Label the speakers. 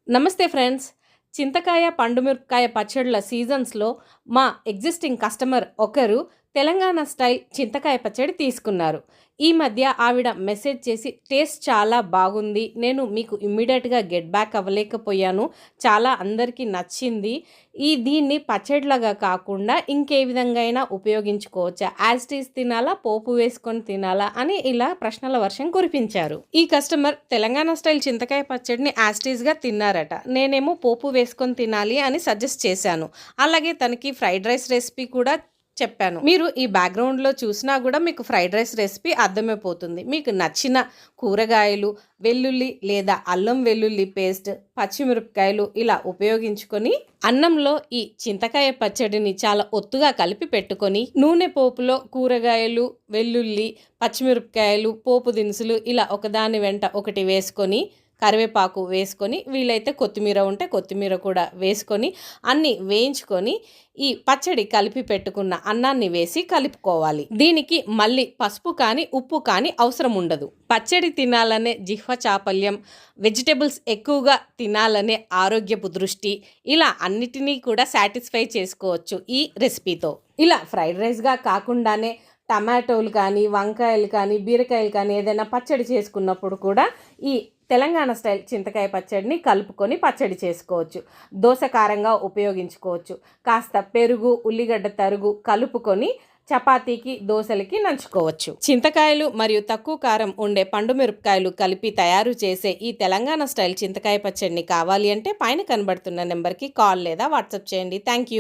Speaker 1: నమస్తే ఫ్రెండ్స్. చింతకాయ, పండుమిరపకాయ పచ్చళ్ళ సీజన్స్‌లో మా ఎగ్జిస్టింగ్ కస్టమర్ ఒకరు తెలంగాణ స్టైల్ చింతకాయ పచ్చడి తీసుకున్నారు. ఈ మధ్య ఆవిడ మెసేజ్ చేసి టేస్ట్ చాలా బాగుంది. నేను మీకు ఇమ్మీడియేట్‌గా గెట్ బ్యాక్ అవ్వలేకపోయాను. చాలా అందరికీ నచ్చింది. దీన్ని పచ్చడిలాగా కాకుండా ఇంకే విధంగా అయినా ఉపయోగించుకోవచ్చా? యాజ్ ఇట్ ఈజ్ తినాలా? పోపు వేసుకొని తినాలా? అని ఇలా ప్రశ్నల వర్షం కురిపించారు. ఈ కస్టమర్ తెలంగాణ స్టైల్ చింతకాయ పచ్చడిని యాజ్ ఇట్ ఈజ్‌గా తిన్నారట. నేనేమో పోపు వేసుకొని తినాలి అని సజెస్ట్ చేశాను. అలాగే తనకి ఫ్రైడ్ రైస్ రెసిపీ కూడా చెప్పాను. మీరు ఈ బ్యాక్గ్రౌండ్లో చూసినా కూడా మీకు ఫ్రైడ్ రైస్ రెసిపీ అర్థమైపోతుంది. మీకు నచ్చిన కూరగాయలు, వెల్లుల్లి లేదా అల్లం వెల్లుల్లి పేస్ట్, పచ్చిమిరపకాయలు ఇలా ఉపయోగించుకొని అన్నంలో ఈ చింతకాయ పచ్చడిని చాలా ఒత్తుగా కలిపి పెట్టుకొని నూనె పోపులో కూరగాయలు, వెల్లుల్లి, పచ్చిమిరపకాయలు, పోపు దినుసులు ఇలా ఒకదాని వెంట ఒకటి వేసుకొని, కరివేపాకు వేసుకొని, వీలైతే కొత్తిమీర ఉంటే కొత్తిమీర కూడా వేసుకొని అన్నీ వేయించుకొని ఈ పచ్చడి కలిపి పెట్టుకున్న అన్నాన్ని వేసి కలుపుకోవాలి. దీనికి మళ్ళీ పసుపు కానీ ఉప్పు కానీ అవసరం ఉండదు. పచ్చడి తినాలనే జిహ్వ చాపల్యం, వెజిటేబుల్స్ ఎక్కువగా తినాలనే ఆరోగ్యపు దృష్టి, ఇలా అన్నిటినీ కూడా సాటిస్ఫై చేసుకోవచ్చు ఈ రెసిపీతో. ఇలా ఫ్రైడ్ రైస్గా కాకుండానే టమాటోలు కానీ, వంకాయలు కానీ, బీరకాయలు కానీ ఏదైనా పచ్చడి చేసుకున్నప్పుడు కూడా ఈ తెలంగాణ స్టైల్ చింతకాయ పచ్చడిని కలుపుకొని పచ్చడి చేసుకోవచ్చు. దోస కారంగా ఉపయోగించుకోవచ్చు. కాస్త పెరుగు, ఉల్లిగడ్డ తరుగు కలుపుకొని చపాతీకి, దోశలకి నంచుకోవచ్చు. చింతకాయలు మరియు తక్కువ కారం ఉండే పండు మిరపకాయలు కలిపి తయారు చేసే ఈ తెలంగాణ స్టైల్ చింతకాయ పచ్చడిని కావాలి అంటే పైన కనబడుతున్న నెంబర్కి కాల్ లేదా వాట్సాప్ చేయండి. Thank you.